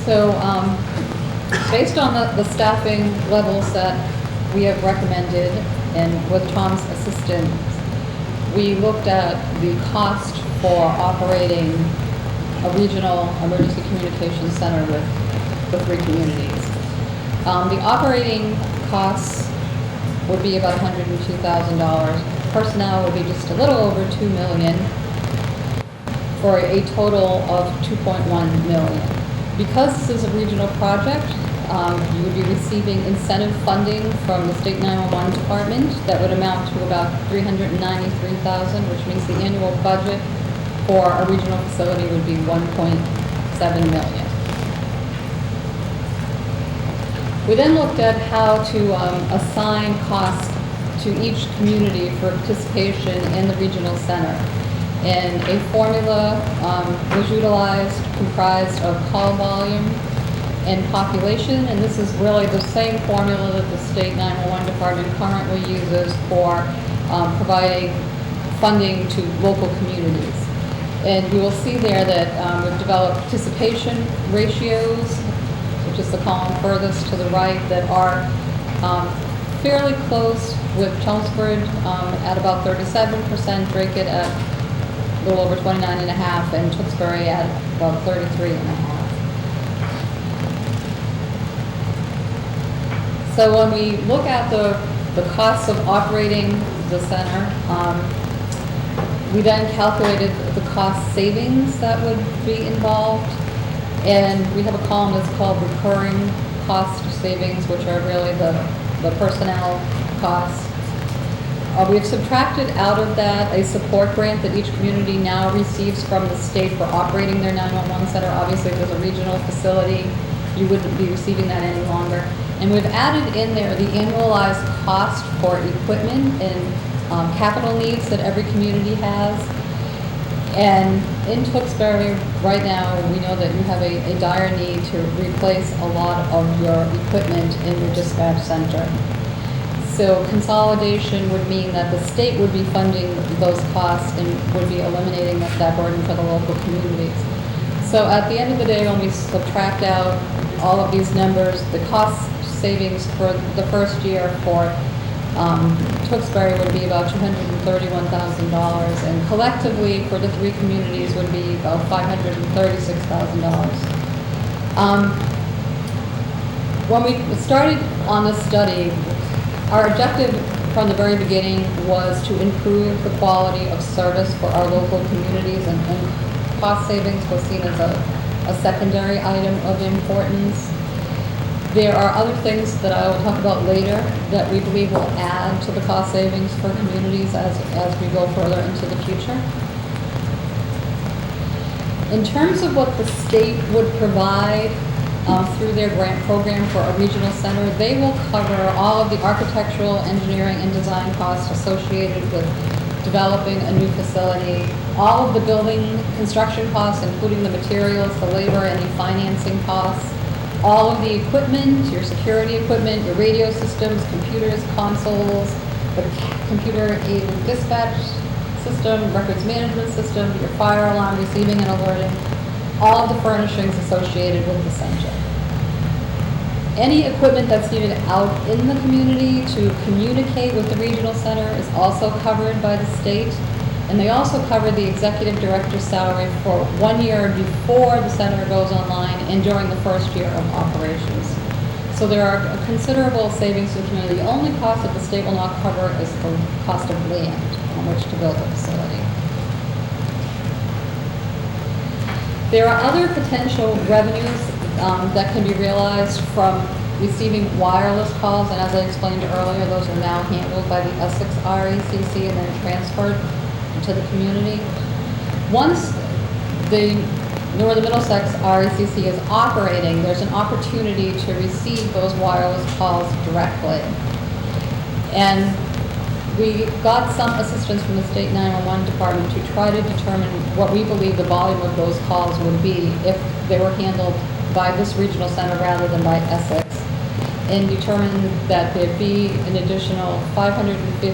So, based on the staffing levels that we have recommended, and with Tom's assistance, we looked at the cost for operating a regional emergency communications center with the 3 communities. The operating costs would be about $102,000. Personnel would be just a little over $2 million, for a total of $2.1 million. Because this is a regional project, you would be receiving incentive funding from the state 911 department that would amount to about $393,000, which means the annual budget for a regional facility would be $1.7 million. We then looked at how to assign costs to each community for participation in the regional center. And a formula was utilized comprised of call volume and population, and this is really the same formula that the state 911 department currently uses for providing funding to local communities. And you will see there that we've developed participation ratios, which is the column furthest to the right, that are fairly close with Tewksbury at about 37%, Drake at a little over 29.5%, and Tewksbury at about 33.5%. So when we look at the costs of operating the center, we then calculated the cost savings that would be involved, and we have a column that's called recurring cost savings, which are really the personnel costs. We've subtracted out of that a support grant that each community now receives from the state for operating their 911 center. Obviously, if there's a regional facility, you wouldn't be receiving that any longer. And we've added in there the annualized cost for equipment and capital needs that every community has. And in Tewksbury right now, we know that you have a dire need to replace a lot of your equipment in your dispatch center. So consolidation would mean that the state would be funding those costs and would be eliminating that burden for the local communities. So at the end of the day, when we subtract out all of these numbers, the cost savings for the first year for Tewksbury would be about $231,000, and collectively for the 3 communities would be about $536,000. When we started on this study, our objective from the very beginning was to improve the quality of service for our local communities, and cost savings was seen as a secondary item of importance. There are other things that I will talk about later that we believe will add to the cost savings for communities as we go further into the future. In terms of what the state would provide through their grant program for a regional center, they will cover all of the architectural, engineering, and design costs associated with developing a new facility, all of the building construction costs, including the materials, the labor, any financing costs, all of the equipment, your security equipment, your radio systems, computers, consoles, the computer-aided dispatch system, records management system, your fire alarm receiving and alerting, all of the furnishings associated with the center. Any equipment that's needed out in the community to communicate with the regional center is also covered by the state. And they also cover the executive director's salary for 1 year before the center goes online and during the first year of operations. So there are considerable savings to the community. The only cost that the state will not cover is the cost of land on which to build the facility. There are other potential revenues that can be realized from receiving wireless calls, and as I explained earlier, those are now handled by the Essex RACC and then transferred to the community. Once the Northern Middlesex RACC is operating, there's an opportunity to receive those wireless calls directly. And we got some assistance from the state 911 department to try to determine what we believe the volume of those calls would be if they were handled by this regional center rather than by Essex, and determined that there'd be an additional $550,000 to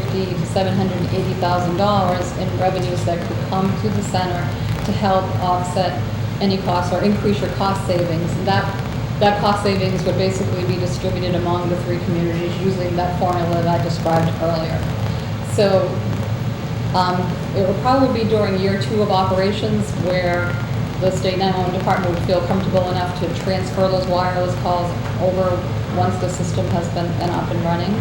$780,000 in revenues that could come to the center to help offset any costs or increase your cost savings. That cost savings would basically be distributed among the 3 communities using that formula that I described earlier. So it would probably be during year 2 of operations where the state 911 department would feel comfortable enough to transfer those wireless calls over once the system has been up and running.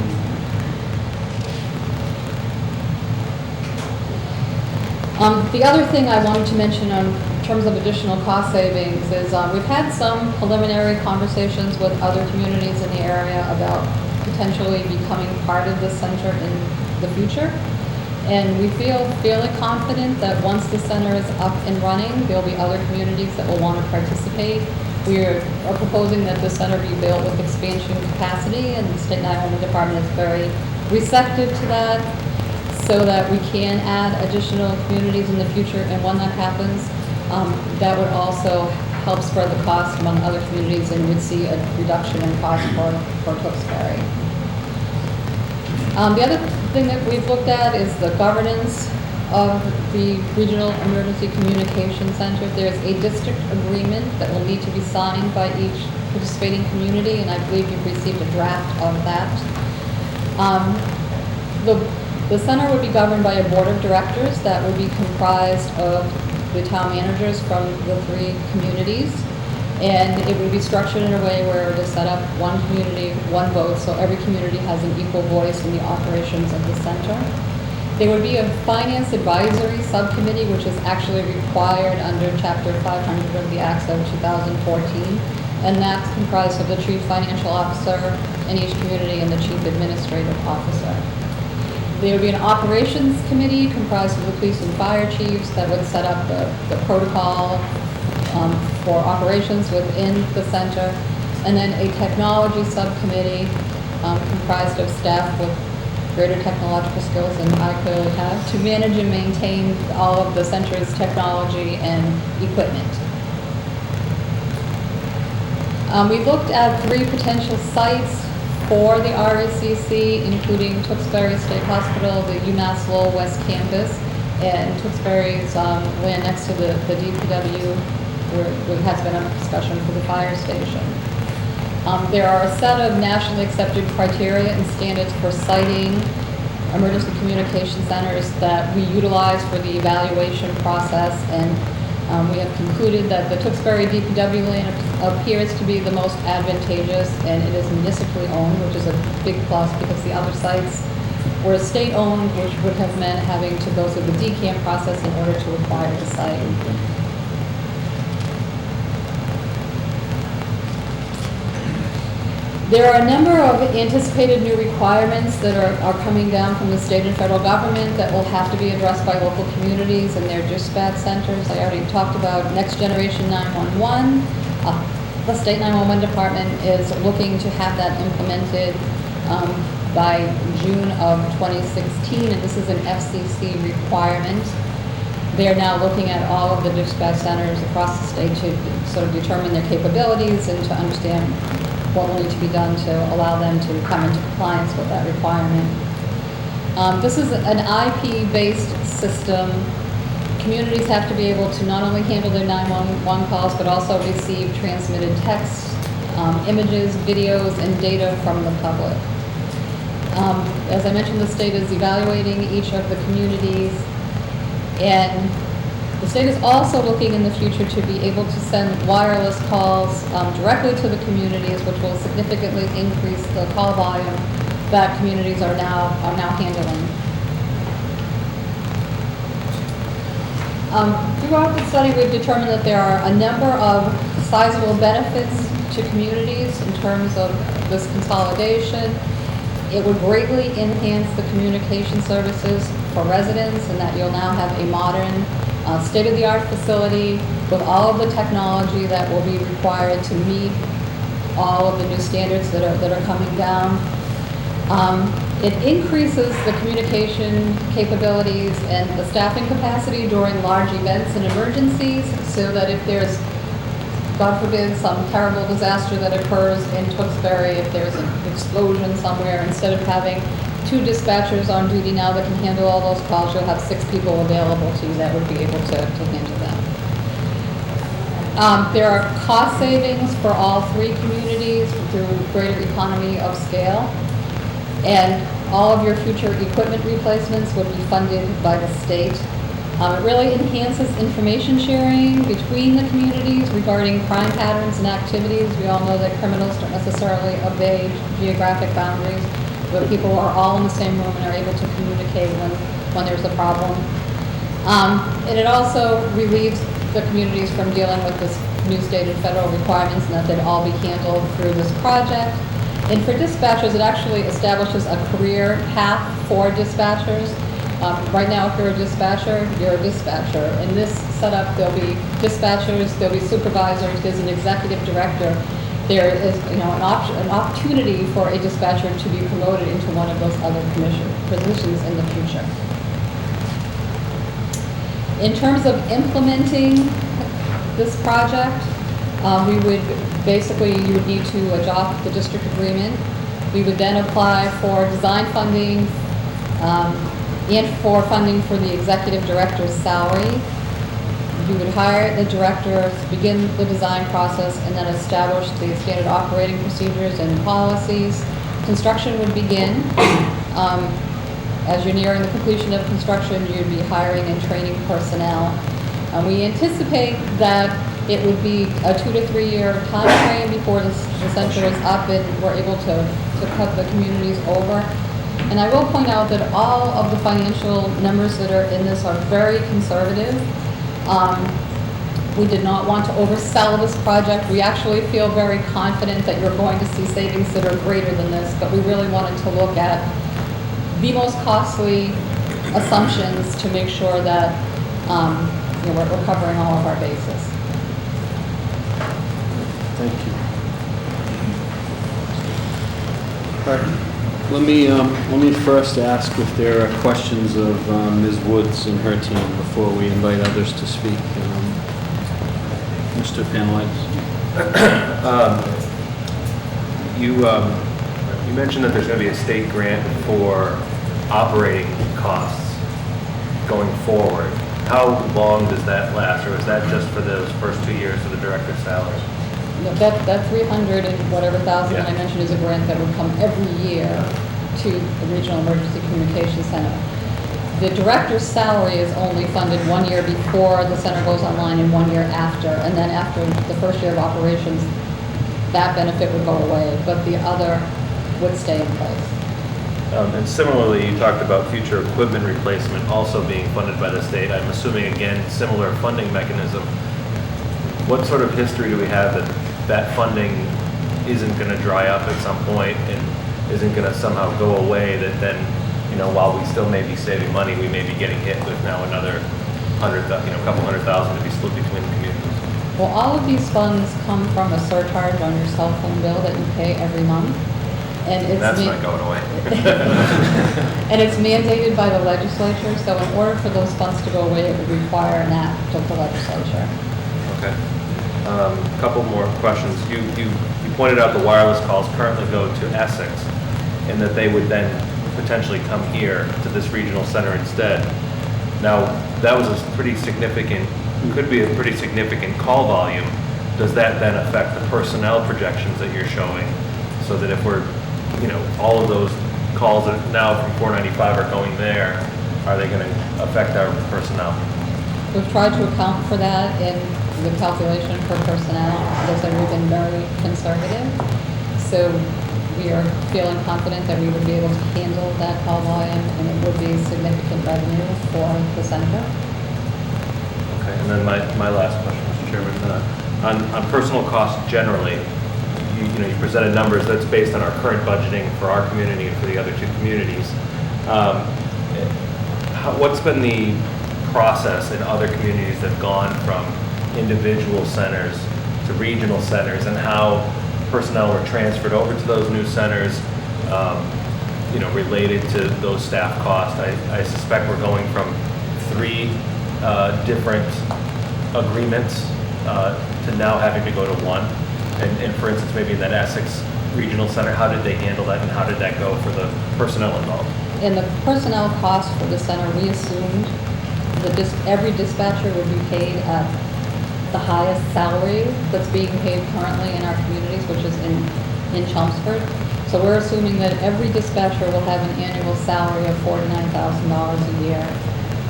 The other thing I wanted to mention in terms of additional cost savings is we've had some preliminary conversations with other communities in the area about potentially becoming part of the center in the future. And we feel fairly confident that once the center is up and running, there'll be other communities that will want to participate. We are proposing that the center be built with expansion capacity, and the State 911 Department is very receptive to that, so that we can add additional communities in the future. And when that happens, that would also help spread the cost among other communities, and we'd see a reduction in cost for Tewksbury. The other thing that we've looked at is the governance of the Regional Emergency Communication Center. There's a district agreement that will need to be signed by each participating community, and I believe you've received a draft of that. The center would be governed by a board of directors that would be comprised of the town managers from the 3 communities. And it would be structured in a way where it is set up 1 community, 1 vote, so every community has an equal voice in the operations of the center. There would be a finance advisory subcommittee, which is actually required under Chapter 500 of the Acts of 2014. And that's comprised of the chief financial officer in each community and the chief administrative officer. There would be an operations committee comprised of the police and fire chiefs that would set up the protocol for operations within the center, and then a technology subcommittee comprised of staff with greater technological skills than I clearly have to manage and maintain all of the center's technology and equipment. We looked at 3 potential sites for the RACC, including Tewksbury State Hospital, the UMass Lowell West Campus, and Tewksbury's land next to the DPW, where there has been a discussion for the fire station. There are a set of nationally accepted criteria and standards for siting emergency communication centers that we utilize for the evaluation process, and we have concluded that the Tewksbury DPW land appears to be the most advantageous, and it is municipally owned, which is a big plus because the other sites were state-owned, which would have meant having to go through the DCAM process in order to acquire the site. There are a number of anticipated new requirements that are coming down from the state and federal government that will have to be addressed by local communities and their dispatch centers. I already talked about Next Generation 911. The State 911 Department is looking to have that implemented by June of 2016, and this is an FCC requirement. They are now looking at all of the dispatch centers across the state to sort of determine their capabilities and to understand what will need to be done to allow them to come into compliance with that requirement. This is an IP-based system. Communities have to be able to not only handle their 911 calls, but also receive transmitted text, images, videos, and data from the public. As I mentioned, the state is evaluating each of the communities, and the state is also looking in the future to be able to send wireless calls directly to the communities, which will significantly increase the call volume that communities are now handling. Throughout the study, we've determined that there are a number of sizable benefits to communities in terms of this consolidation. It would greatly enhance the communication services for residents, and that you'll now have a modern, state-of-the-art facility with all of the technology that will be required to meet all of the new standards that are coming down. It increases the communication capabilities and the staffing capacity during large events and emergencies, so that if there's, God forbid, some terrible disaster that occurs in Tewksbury, if there's an explosion somewhere, instead of having 2 dispatchers on duty now that can handle all those calls, you'll have 6 people available to you that would be able to handle them. There are cost savings for all three communities through greater economy of scale. And all of your future equipment replacements would be funded by the state. It really enhances information sharing between the communities regarding crime patterns and activities. We all know that criminals don't necessarily obey geographic boundaries, but people are all in the same room and are able to communicate when there's a problem. And it also relieves the communities from dealing with this new state and federal requirements, and that they'd all be handled through this project. And for dispatchers, it actually establishes a career path for dispatchers. Right now, if you're a dispatcher, you're a dispatcher. In this setup, there'll be dispatchers, there'll be supervisors, there's an executive director. There is, an opportunity for a dispatcher to be promoted into one of those other positions in the future. In terms of implementing this project, you would need to adopt the district agreement. We would then apply for design funding and for funding for the executive director's salary. You would hire the director, begin the design process, and then establish the standard operating procedures and policies. Construction would begin. As you're nearing the completion of construction, you'd be hiring and training personnel. We anticipate that it would be a 2 to 3 year time frame before the center is up and we're able to cut the communities over. And I will point out that all of the financial numbers that are in this are very conservative. We did not want to oversell this project. We actually feel very confident that you're going to see savings that are greater than this, but we really wanted to look at the most costly assumptions to make sure that we're covering all of our bases. Thank you. All right. Let me first ask if there are questions of Ms. Woods and her team before we invite others to speak. Mr. Panelites. You mentioned that there's going to be a state grant for operating costs going forward. How long does that last, or is that just for those first 2 years of the director's salary? No, that 300 and whatever thousand that I mentioned is a grant that would come every year to the Regional Emergency Communications Center. The director's salary is only funded 1 year before the center goes online and 1 year after, and then after the first year of operations, that benefit would go away, but the other would stay in place. And similarly, you talked about future equipment replacement also being funded by the state. I'm assuming, again, similar funding mechanism. What sort of history do we have that funding isn't going to dry up at some point and isn't going to somehow go away, that then, while we still may be saving money, we may be getting hit with now another couple $100,000 to be split between the communities? Well, all of these funds come from a surcharge on your cell phone bill that you pay every month. And that's not going away. And it's mandated by the legislature, so in order for those funds to go away, it would require an act of the legislature. Okay. A couple more questions. You pointed out the wireless calls currently go to Essex, and that they would then potentially come here to this regional center instead. Now, that was a pretty significant, could be a pretty significant call volume. Does that then affect the personnel projections that you're showing? So that if we're, all of those calls that now from 495 are going there, are they going to affect our personnel? We've tried to account for that in the calculation for personnel. As I said, we've been very conservative. So we are feeling confident that we would be able to handle that call volume, and it would be significant revenue for the center. Okay, and then my last question, Mr. Chairman, on personal costs generally, you presented numbers that's based on our current budgeting for our community and for the other two communities. What's been the process in other communities that have gone from individual centers to regional centers, and how personnel were transferred over to those new centers, related to those staff costs? I suspect we're going from 3 different agreements to now having to go to 1. And for instance, maybe in that Essex Regional Center, how did they handle that, and how did that go for the personnel involved? In the personnel cost for the center, we assumed that every dispatcher would be paid at the highest salary that's being paid currently in our communities, which is in Chelmsford. So we're assuming that every dispatcher will have an annual salary of $49,000 a year.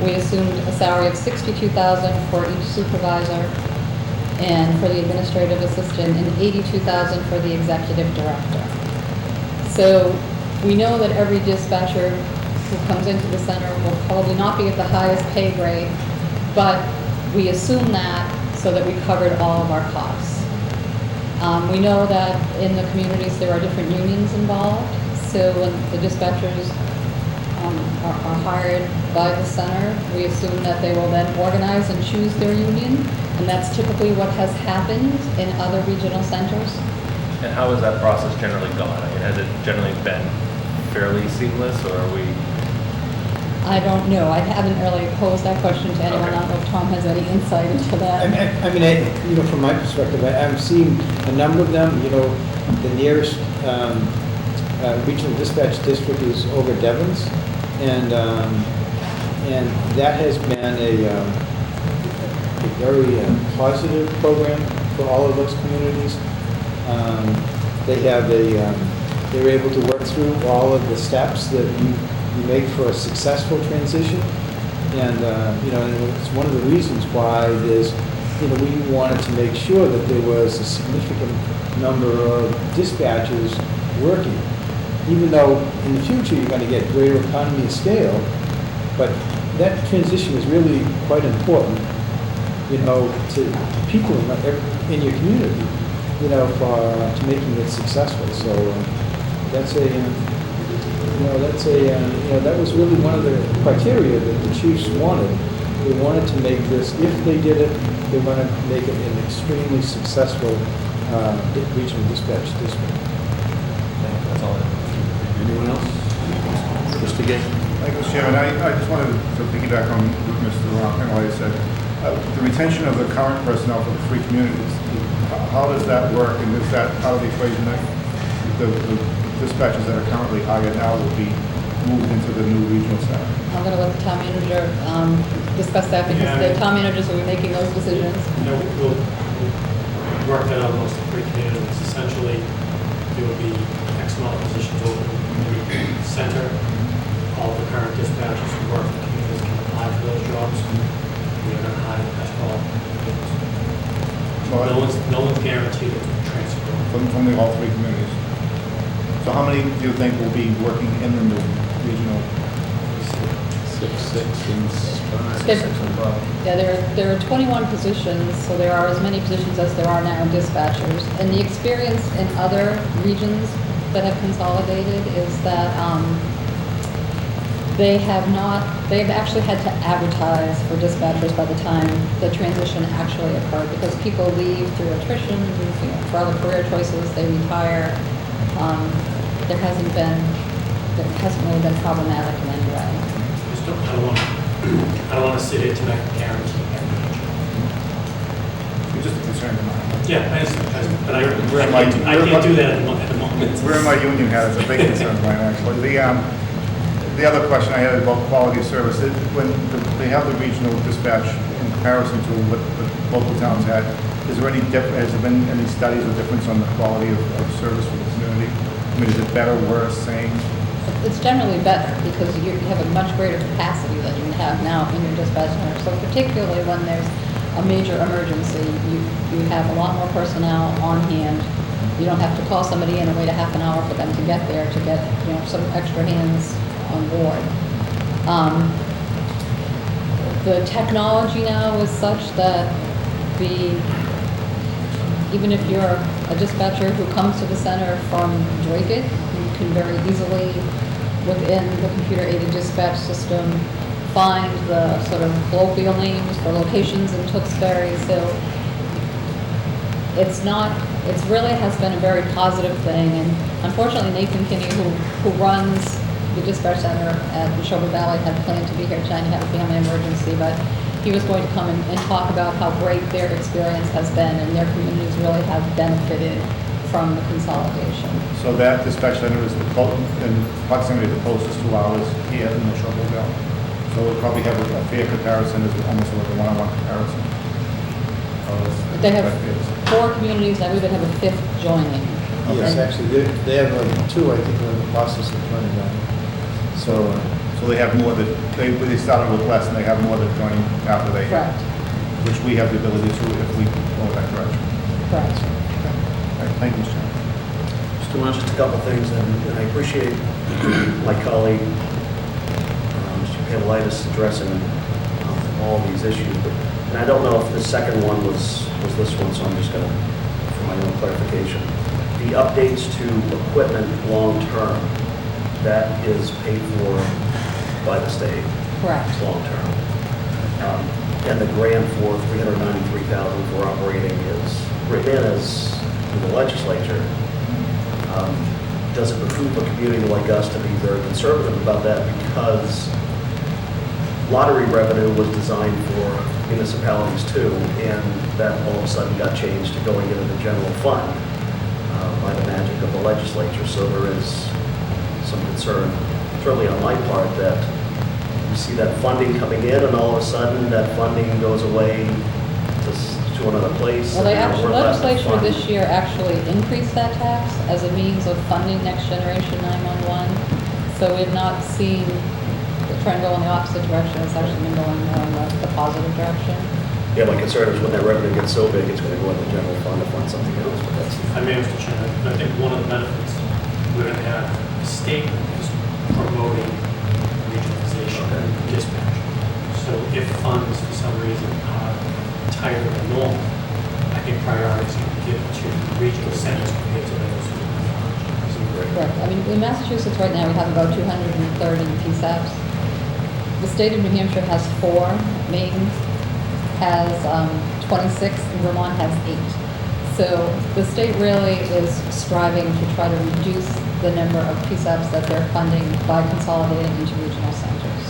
We assumed a salary of $62,000 for each supervisor and for the administrative assistant, and $82,000 for the executive director. So we know that every dispatcher who comes into the center will probably not be at the highest pay grade, but we assume that so that we covered all of our costs. We know that in the communities there are different unions involved, so when the dispatchers are hired by the center, we assume that they will then organize and choose their union, and that's typically what has happened in other regional centers. And how has that process generally gone? I mean, has it generally been fairly seamless, or are we? I don't know. I haven't really posed that question to anyone. I don't know if Tom has any insight into that. From my perspective, I'm seeing a number of them. The nearest regional dispatch district is over Devon's, and that has been a very positive program for all of those communities. They're able to work through all of the steps that you make for a successful transition, and it's one of the reasons why we wanted to make sure that there was a significant number of dispatchers working, even though in the future you're going to get greater economy of scale, but that transition is really quite important, to people in your community, to making it successful. So that was really one of the criteria that the chiefs wanted. They wanted to make this, if they did it, they wanted to make it an extremely successful regional dispatch district. That's all. Anyone else? Mr. Gay? Thank you, Mr. Chairman. I just wanted to piggyback on what Mr. Penway said. The retention of the current personnel for the three communities, how does that work, and is that part of the equation that the dispatchers that are currently hired now will be moved into the new regional center? I'm going to let the town manager discuss that, because the town managers will be making those decisions. We'll work that out amongst the three communities. Essentially, there will be X amount of positions open in the center. All the current dispatchers who work in the communities can apply for those jobs. We are going to hire the best qualified. No one's guaranteed to transfer. From all three communities. So how many do you think will be working in the new regional? 6 and 5. Yeah, there are 21 positions, so there are as many positions as there are now dispatchers. And the experience in other regions that have consolidated is that they've actually had to advertise for dispatchers by the time the transition actually occurred, because people leave through attrition, for other career choices, they retire. There hasn't really been problematic in any way. I don't want to sit here tonight and guarantee that. It's just a concern of mine. Yeah, but I can't do that at the moment. Wearing my union hat is a big concern of mine, actually. The other question I had about quality of service, when they have the regional dispatch in comparison to what the local towns had, has there been any studies or difference on the quality of service for the community? I mean, is it better, worse, same? It's generally better, because you have a much greater capacity than you have now in your dispatch center. So particularly when there's a major emergency, you have a lot more personnel on hand. You don't have to call somebody in and wait a half an hour for them to get there, to get some extra hands on board. The technology now is such that even if you're a dispatcher who comes to the center from Dracut, you can very easily, within the computer-aided dispatch system, find the sort of colloquial names for locations in Tewksbury. So it really has been a very positive thing. And unfortunately, Nathan Kinney, who runs the dispatch center at Neshoba Valley, had planned to be here tonight. He had a family emergency, but he was going to come and talk about how great their experience has been, and their communities really have benefited from the consolidation. So that dispatch center is in proximity to the closest 2 hours here in Neshoba Valley. So we'll probably have a fair comparison, as almost like a one-on-one comparison. They have 4 communities, I believe they have a 5th joining. Yes, And- actually, they have 2, I think, are in the process of turning down. So, So they have more that, they started with less and they have more that joining after they, Correct, which we have the ability to if we go that direction. correct. All right, thank you, Mr. Chairman. Mr. Wunsch, just a couple things, and I appreciate my colleague, Mr. Pavlidis, addressing all these issues, but, and I don't know if the second one was this one, so I'm just gonna, for my own clarification. The updates to equipment long-term, that is paid for by the state, Correct. long-term. And the grant for $393,000 for operating is written in as in the legislature. Does it behoove a community like us to be very conservative about that because lottery revenue was designed for municipalities too, and that all of a sudden got changed to going into the general fund by the magic of the legislature. So there is some concern, certainly on my part, that you see that funding coming in and all of a sudden that funding goes away to another place. Well, the and actual we're left to legislature fund- this year actually increased that tax as a means of funding Next Generation 911. So we've not seen the trend go in the opposite direction. It's actually been going more in the positive direction. Yeah, my concern is when that revenue gets so big, it's gonna go in the general fund to fund something else, but that's. I may, Mr. Chairman, I think one of the benefits, we're going to have the state is promoting regionalization and dispatch. So if funds for some reason are tighter than normal, I think priority is going to give to regional centers compared to those who are large. Correct. I mean, in Massachusetts right now, we have about 230 PSAPs. The state of New Hampshire has 4, Maine has 26, and Vermont has 8. So the state really is striving to try to reduce the number of PSAPs that they're funding by consolidating into regional centers.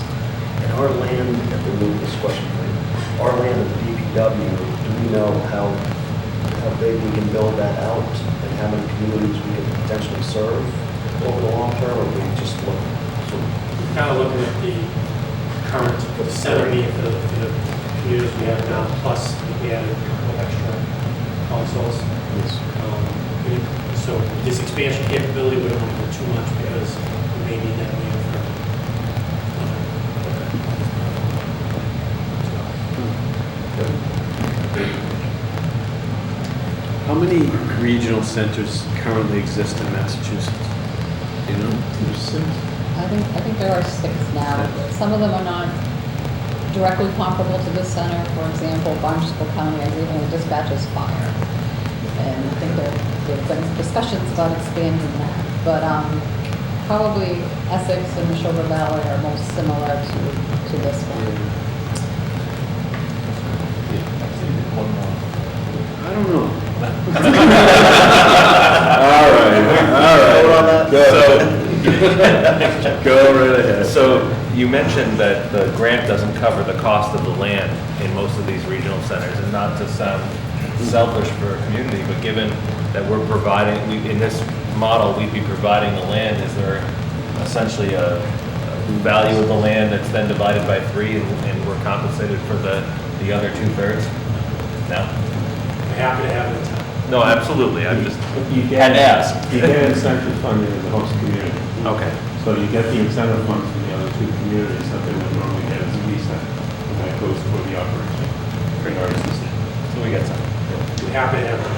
And our land, if we move this question, for you, our land at the DPW, do we know how big we can build that out and how many communities we can potentially serve over the long term, or we just look? Kind of looking at the current center need for the communities we have now, plus we added a couple extra consoles. yes. So this expansion capability, we don't want to go too much because we may need that land for. How many regional centers currently exist in Massachusetts? Do you know? I think there are 6 now. Some of them are not directly comparable to this center. For example, Barnstable County, I believe, only dispatches fire. And I think there have been discussions about expanding that. But probably Essex and Neshoba Valley are most similar to this one. I don't know. All right. Go right ahead. So you mentioned that the grant doesn't cover the cost of the land in most of these regional centers, and not to sound selfish for a community, but given that we're providing, in this model, we'd be providing the land, is there essentially a value of the land that's then divided by 3 and we're compensated for the other 2/3? No? We're happy to have it in town. No, absolutely, I'm just, You had to ask. You get incentive funding as a host community. Okay. So you get the incentive funds from the other 2 communities that they would normally get as a visa, and that goes for the operation. So we got some. We're happy to have it.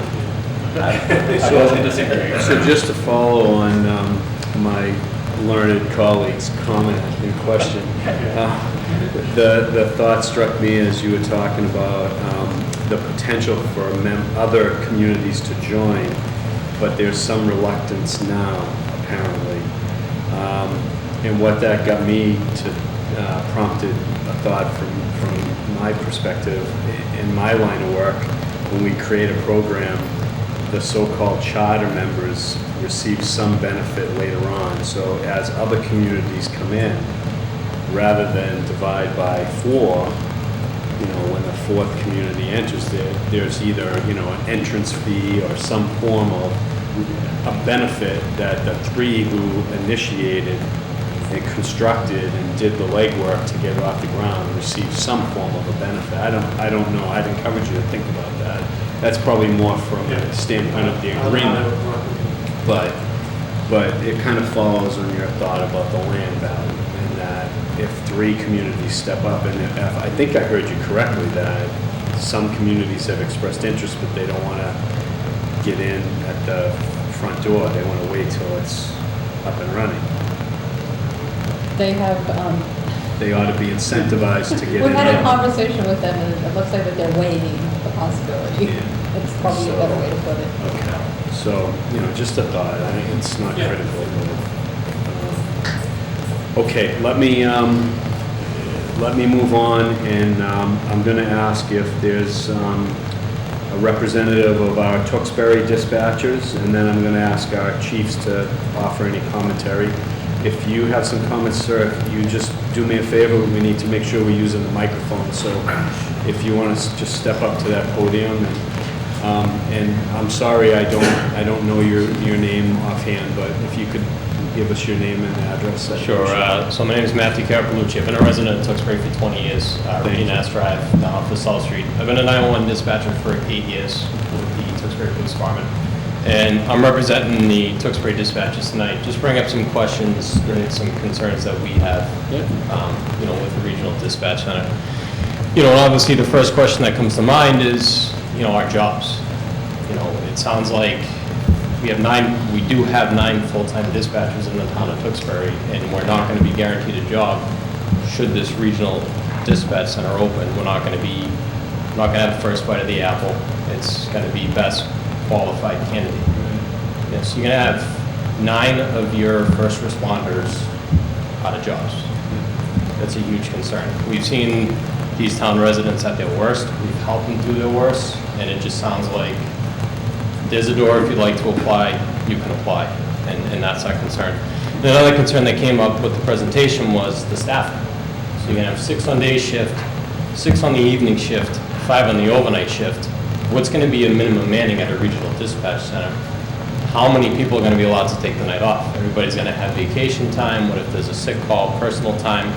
I wasn't disagreeing. So just to follow on my learned colleague's comment and question, the thought struck me as you were talking about the potential for other communities to join, but there's some reluctance now, apparently. And what that got me to prompted a thought from my perspective in my line of work. When we create a program, the so-called charter members receive some benefit later on. So as other communities come in, rather than divide by 4, when the 4th community enters there's either, an entrance fee or some form of a benefit that the 3 who initiated and constructed and did the legwork to get it off the ground receive some form of a benefit. I don't know. I'd encourage you to think about that. that's probably more from Yeah. the standpoint of the How that agreement. would work would be- But it kind of follows on your thought about the land value, and that if 3 communities step up, and if, I think I heard you correctly, that some communities have expressed interest, but they don't want to get in at the front door, they want to wait till it's up and running. They have, They ought to be incentivized to get in. we've had a there. conversation with them, and it looks like that they're weighing the possibility. Yeah. It's probably a better way to put it. Okay, so, just a thought, I think it's not Yeah. critical, but, okay, let me move on, and, I'm gonna ask if there's, a representative of our Tewksbury dispatchers, and then I'm gonna ask our chiefs to offer any commentary. If you have some comments, sir, if you just do me a favor, we need to make sure we're using the microphone, so if you want to just step up to that podium, and I'm sorry, I don't know your name offhand, but if you could give us your name and address. I'd Sure. appreciate it. So my name is Matthew Carapalucci. I've been a resident of Tewksbury for 20 years, Thank Regina you. Mass Drive, down off of South Street. I've been a 911 dispatcher for 8 years with the Tewksbury Police Department. And I'm representing the Tewksbury dispatchers tonight. Just bring up some questions and some concerns that we have, with the regional dispatch center. And obviously the first question that comes to mind is, our jobs. It sounds like we do have 9 full-time dispatchers in the town of Tewksbury, and we're not gonna be guaranteed a job should this regional dispatch center open. We're not gonna have the first bite of the apple. It's gonna be best qualified candidate. Yes, you're gonna have 9 of your first responders out of jobs. That's a huge concern. We've seen these town residents at their worst. We've helped them through their worst, and it just sounds like there's a door. If you'd like to apply, you can apply, and that's our concern. And another concern that came up with the presentation was the staffing. So you're gonna have 6 on day shift, 6 on the evening shift, 5 on the overnight shift. What's gonna be a minimum manning at a regional dispatch center? How many people are gonna be allowed to take the night off? Everybody's gonna have vacation time. What if there's a sick call, personal time?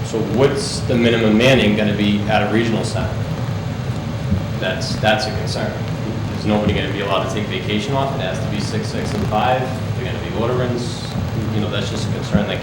So what's the minimum manning gonna be at a regional center? That's a concern. There's nobody gonna be allowed to take vacation off. It has to be 6, 6, and 5. They're gonna be order-ins. That's just a concern that